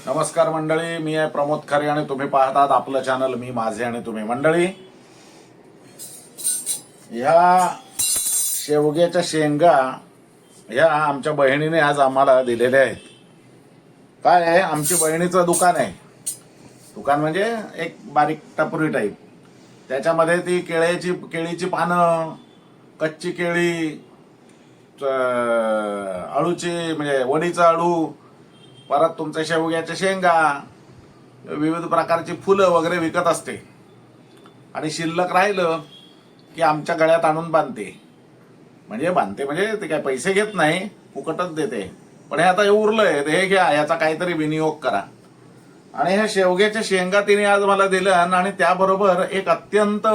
नमस्कार मंडळी, मी आहे प्रमोद खरे आणि तुम्ही पाहतात आपलं चॅनल मी माझे आणि तुम्ही. मंडळी, ह्या शेवग्याच्या शेंगा ह्या आमच्या बहिणीने आज आम्हाला दिलेल्या आहेत. काय आहे, आमची बहिणीचं दुकान आहे. दुकान म्हणजे एक बारीक टपरी टाईप. त्याच्यामध्ये ती केळीची पानं, कच्ची केळी, अळूची म्हणजे वडीचा अळू, परत तुमच्या शेवग्याच्या शेंगा, विविध प्रकारची फुलं वगैरे विकत असते. आणि शिल्लक राहिलं की आमच्या गळ्यात आणून बांधते. म्हणजे ते काय पैसे घेत नाही, फुकटच देते. पण हे आता उरलंय, हे घ्या, याचा काहीतरी विनियोग करा. आणि ह्या शेवग्याच्या शेंगा तिने आज मला दिल्या. आणि त्याबरोबर एक अत्यंत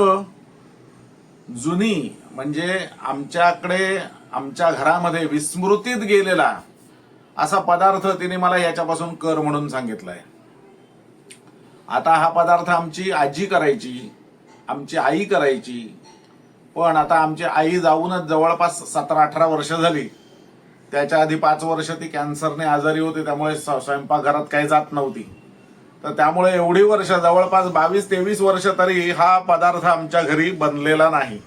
जुनी म्हणजे आमच्या घरामध्ये विस्मृतीत गेलेला असा पदार्थ तिने मला याच्यापासून कर म्हणून सांगितलाय. आता हा पदार्थ आमची आजी करायची, आमची आई करायची. पण आता आमची आई जाऊनच जवळपास 17-18 वर्ष झाली. त्याच्या आधी 5 वर्ष ती कॅन्सरने आजारी होती, त्यामुळे स्वयंपाकघरात काही जात नव्हती. तर त्यामुळे एवढी वर्ष, जवळपास 22-23 वर्ष तरी हा पदार्थ आमच्या घरी बनलेला नाही.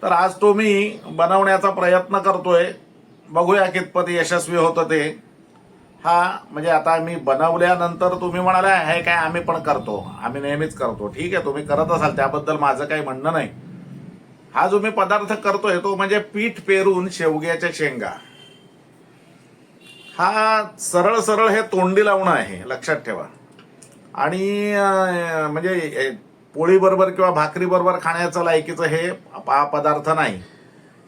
तर आज तो मी बनवण्याचा प्रयत्न करतोय. बघूया कितपत यशस्वी होतं ते. हा म्हणजे आता मी बनवल्यानंतर तुम्ही म्हणाला हे काय आम्ही पण करतो, आम्ही नेहमीच करतो. ठीक आहे, तुम्ही करत असाल, त्याबद्दल माझं काही म्हणणं नाही. हा जो मी पदार्थ करतोय तो म्हणजे पीठ पेरून शेवग्याच्या शेंगा. हा सरळ सरळ हे तोंडी लावणं आहे, लक्षात ठेवा. आणि म्हणजे पोळी बरोबर किंवा भाकरी बरोबर खाण्याचं लायकीचं हे पदार्थ नाही.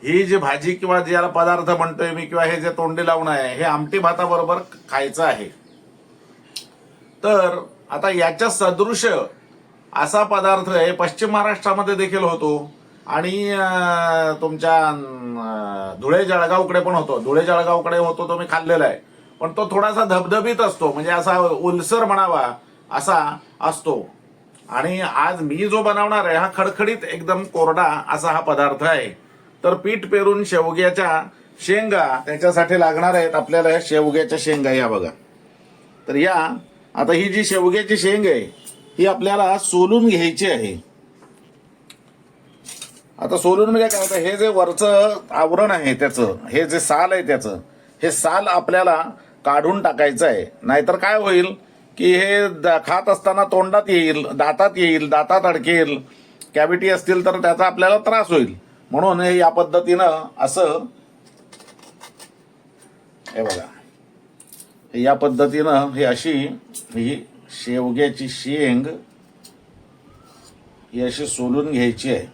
ही जी भाजी किंवा ज्याला पदार्थ म्हणतोय मी, किंवा हे जे तोंडी लावणं आहे, हे आमटी भाताबरोबर खायचं आहे. तर आता याच्या सदृश असा पदार्थ आहे पश्चिम महाराष्ट्रामध्ये देखील होतो. आणि तुमच्या धुळे जळगावकडे पण होतो. धुळे जळगावकडे होतो तो मी खाल्लेला आहे. पण तो थोडासा धबधबीत असतो, म्हणजे असा ओलसर म्हणावा असा असतो. आणि आज मी जो बनवणार आहे हा खडखडीत एकदम कोरडा असा हा पदार्थ आहे. तर पीठ पेरून शेवग्याच्या शेंगा, त्याच्यासाठी लागणार आहेत आपल्याला शेवग्याच्या शेंगा. या बघा. तर या आता ही जी शेवग्याची शेंग आहे ही आपल्याला सोलून घ्यायची आहे. आता सोलून म्हणजे काय होतं, हे जे वरचं आवरण आहे त्याचं, हे जे साल आहे त्याचं, हे साल आपल्याला काढून टाकायचं आहे. नाहीतर काय होईल की हे खात असताना तोंडात येईल, दातात अडकेल, कॅव्हिटी असतील तर त्याचा आपल्याला त्रास होईल. म्हणून हे या पद्धतीनं असं, हे बघा, या पद्धतीनं ही शेवग्याची शेंग ही अशी सोलून घ्यायची आहे.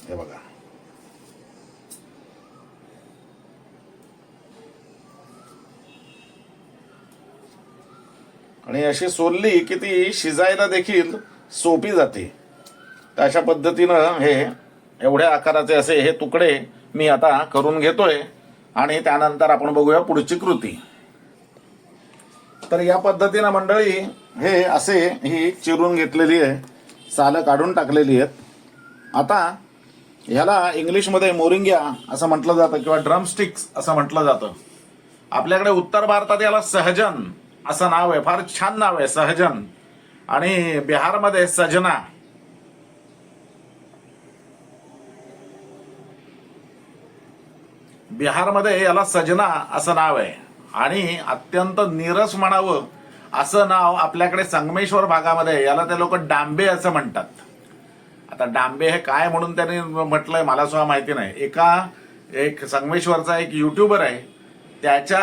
हे बघा. आणि अशी सोलली की ती शिजायला देखील सोपी जाते. तर अशा पद्धतीनं हे एवढ्या आकाराचे असे हे तुकडे मी आता करून घेतोय. आणि त्यानंतर आपण बघूया पुढची कृती. तर या पद्धतीनं मंडळी हे असे ही चिरून घेतलेली आहे, सालं काढून टाकलेली आहेत. आता ह्याला इंग्लिशमध्ये मोरिंग्या असं म्हटलं जातं किंवा ड्रमस्टिक्स असं म्हटलं जातं. आपल्याकडे उत्तर भारतात याला सहजन असं नाव आहे. फार छान नाव आहे, सहजन. आणि बिहारमध्ये सजना. बिहारमध्ये याला सजना असं नाव आहे. आणि अत्यंत नीरस म्हणावं असं नाव आपल्याकडे संगमेश्वर भागामध्ये, याला ते लोक डांबे असं म्हणतात. आता डांबे हे काय म्हणून त्यांनी म्हटलंय मला सुद्धा माहिती नाही. एक संगमेश्वरचा एक युट्यूबर आहे, त्याच्या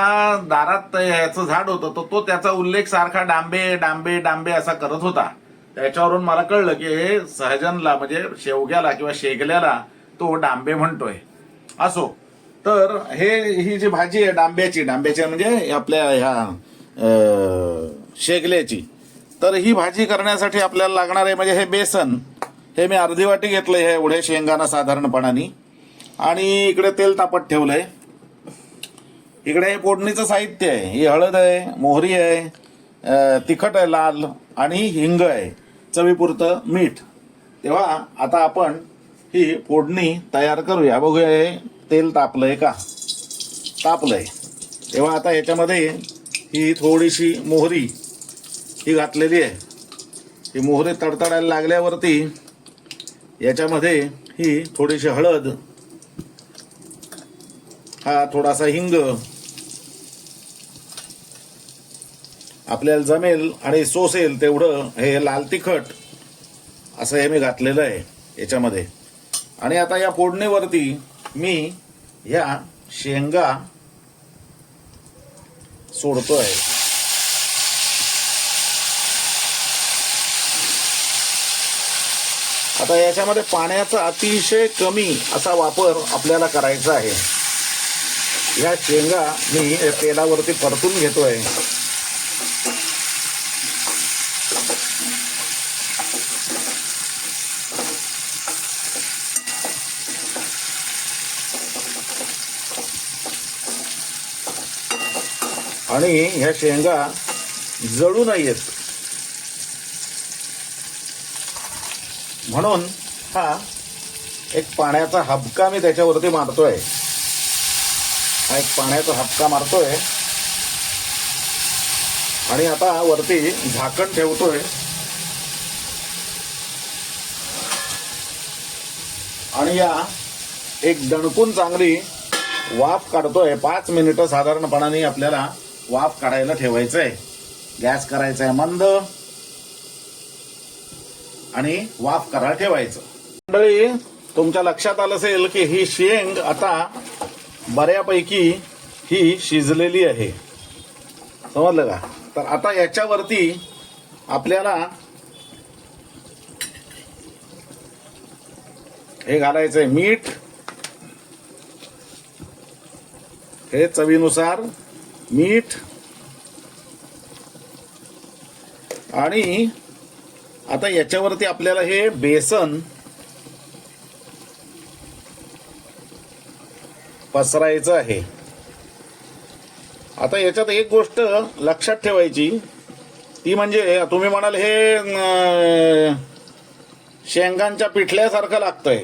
दारात याचं झाड होतं, तो त्याचा उल्लेख सारखा डांबे डांबे डांबे असा करत होता. त्याच्यावरून मला कळलं की हे सहजनला म्हणजे शेवग्याला किंवा शेगल्याला तो डांबे म्हणतोय. असो. तर ही जी भाजी आहे डांब्याची म्हणजे आपल्या ह्या शेगल्याची, तर ही भाजी करण्यासाठी आपल्याला लागणार आहे म्हणजे हे बेसन. हे मी अर्धी वाटी घेतलंय हे एवढे शेंगाना साधारणपणाने. आणि इकडे तेल तापत ठेवलंय. इकडे हे फोडणीचं साहित्य आहे. ही हळद आहे, मोहरी आहे, तिखट आहे लाल, आणि हिंग आहे, चवीपुरतं मीठ. तेव्हा आता आपण ही फोडणी तयार करूया. बघूया हे तेल तापलंय का? तापलंय. तेव्हा आता याच्यामध्ये ही थोडीशी मोहरी ही घातलेली आहे. ही मोहरी तडतडायला लागल्यावरती याच्यामध्ये ही थोडीशी हळद, हा थोडासा हिंग, आपल्याला जमेल आणि सोसेल तेवढं हे लाल तिखट असं हे मी घातलेलं आहे याच्यामध्ये. आणि आता या फोडणीवरती मी ह्या शेंगा सोडतोय. आता याच्यामध्ये पाण्याचा अतिशय कमी असा वापर आपल्याला करायचा आहे. या शेंगा मी तेलावरती परतून घेतोय. आणि ह्या शेंगा जळू नयेत म्हणून हा एक पाण्याचा हबका मी त्याच्यावरती मारतोय. हा एक पाण्याचा हबका मारतोय आणि आता वरती झाकण ठेवतोय. आणि या एक दणकून चांगली वाफ काढतोय. 5 मिनिटं साधारणपणाने आपल्याला वाफ काढायला ठेवायचंय. गॅस करायचा आहे मंद आणि वाफ करायला ठेवायचं. मंडळी, तुमच्या लक्षात आलं असेल की ही शेंग आता बऱ्यापैकी ही शिजलेली आहे. समजलं का? तर आता याच्यावरती आपल्याला हे घालायचंय मीठ, हे चवीनुसार मीठ. आणि आता याच्यावरती आपल्याला हे बेसन पसरायचं आहे. आता याच्यात एक गोष्ट लक्षात ठेवायची, ती म्हणजे तुम्ही म्हणाल हे शेंगांच्या पिठल्यासारखं लागतंय,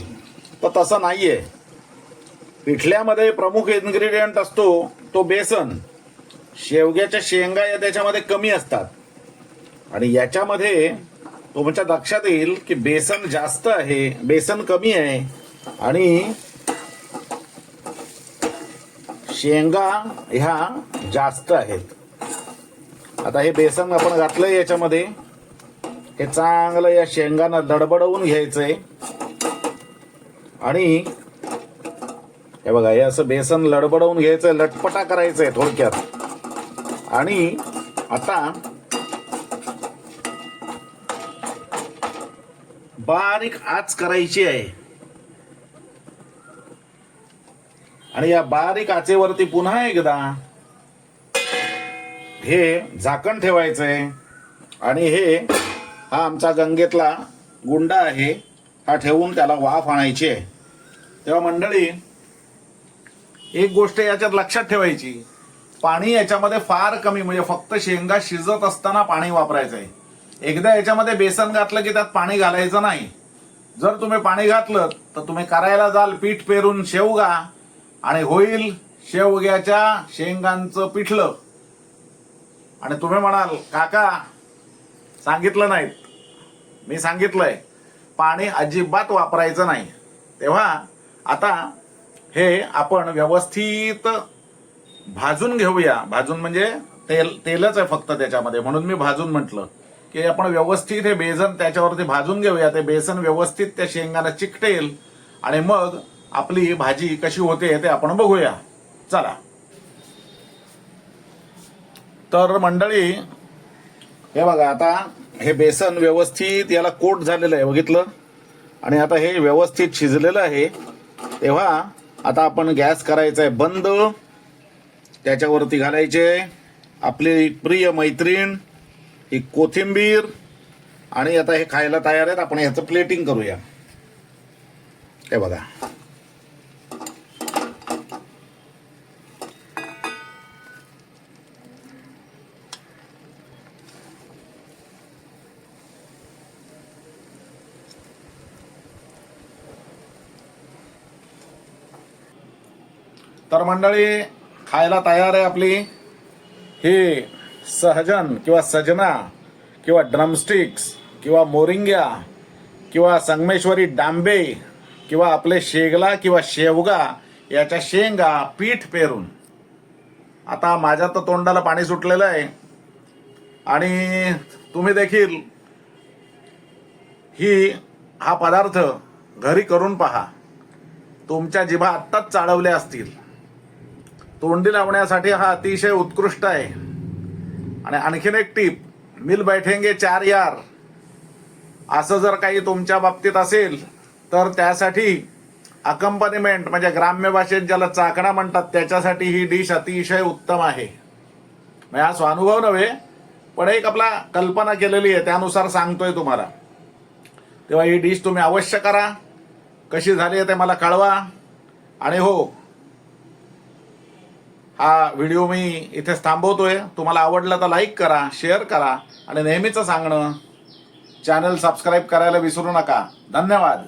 तर तसं नाहीये. पिठल्यामध्ये प्रमुख इन्ग्रेडियंट असतो तो बेसन. शेवग्याच्या शेंगा या त्याच्यामध्ये कमी असतात आणि याच्यामध्ये तुमच्या लक्षात येईल की बेसन जास्त आहे, बेसन कमी आहे आणि शेंगा ह्या जास्त आहेत. आता हे बेसन आपण घातलंय याच्यामध्ये. हे चांगलं या शेंगांना दडबडवून घ्यायचंय आणि हे बघा, हे असं बेसन लडबडवून घ्यायचंय, लटपटा करायचंय थोडक्यात. आणि आता बारीक आच करायची आहे आणि या बारीक आचेवरती पुन्हा एकदा हे झाकण ठेवायचंय. आणि हे हा आमचा गंगेतला गुंडा आहे, हा ठेवून त्याला वाफ आणायची आहे. तेव्हा मंडळी, एक गोष्ट याच्यात लक्षात ठेवायची, पाणी याच्यामध्ये फार कमी, म्हणजे फक्त शेंगा शिजत असताना पाणी वापरायचं आहे. एकदा याच्यामध्ये बेसन घातलं की त्यात पाणी घालायचं नाही. जर तुम्ही पाणी घातलं तर तुम्ही करायला जाल पीठ पेरून शेवगा आणि होईल शेवग्याच्या शेंगांचं पिठलं. आणि तुम्ही म्हणाल काका सांगितलं नाहीत. मी सांगितलंय पाणी अजिबात वापरायचं नाही. तेव्हा आता हे आपण व्यवस्थित भाजून घेऊया. भाजून म्हणजे तेलच आहे फक्त त्याच्यामध्ये, म्हणून मी भाजून म्हटलं की आपण व्यवस्थित हे बेसन त्याच्यावरती भाजून घेऊया. ते बेसन व्यवस्थित त्या शेंगांना चिकटेल आणि मग आपली भाजी कशी होते ते आपण बघूया. चला. तर मंडळी, हे बघा, आता हे बेसन व्यवस्थित याला कोट झालेलं आहे, बघितलं. आणि आता हे व्यवस्थित शिजलेलं आहे. तेव्हा आता आपण गॅस करायचा आहे बंद. त्याच्यावरती घालायचे आपली प्रिय मैत्रीण ही कोथिंबीर. आणि आता हे खायला तयार आहेत. आपण ह्याचं प्लेटिंग करूया. हे बघा, तर मंडळी, खायला तयार आहे आपली ही सहजन किंवा सजना किंवा ड्रमस्टिक्स किंवा मोरिंग्या किंवा संगमेश्वरी डांबे किंवा आपले शेगला किंवा शेवगा याच्या शेंगा पीठ पेरून. आता माझ्या तर तोंडाला पाणी सुटलेलं आहे आणि तुम्ही देखील हा पदार्थ घरी करून पहा. तुमच्या जिभा आत्ताच चाळवल्या असतील. तोंडी लावण्यासाठी हा अतिशय उत्कृष्ट आहे. आणि आणखीन एक टीप, मिल बैठेंगे 4 यार असं जर काही तुमच्या बाबतीत असेल तर त्यासाठी अकंपनिमेंट म्हणजे ग्राम्य भाषेत ज्याला चाकणा म्हणतात त्याच्यासाठी ही डिश अतिशय उत्तम आहे. म्हणजे हा स्वानुभव नव्हे, पण एक आपला कल्पना केलेली आहे त्यानुसार सांगतोय तुम्हाला. तेव्हा ही डिश तुम्ही अवश्य करा. कशी झाली आहे ते मला कळवा. आणि हो, हा व्हिडिओ मी इथेच थांबवतोय. तुम्हाला आवडला तर लाईक करा, शेअर करा आणि नेहमीच सांगणं, चॅनल सबस्क्राईब करायला विसरू नका. धन्यवाद.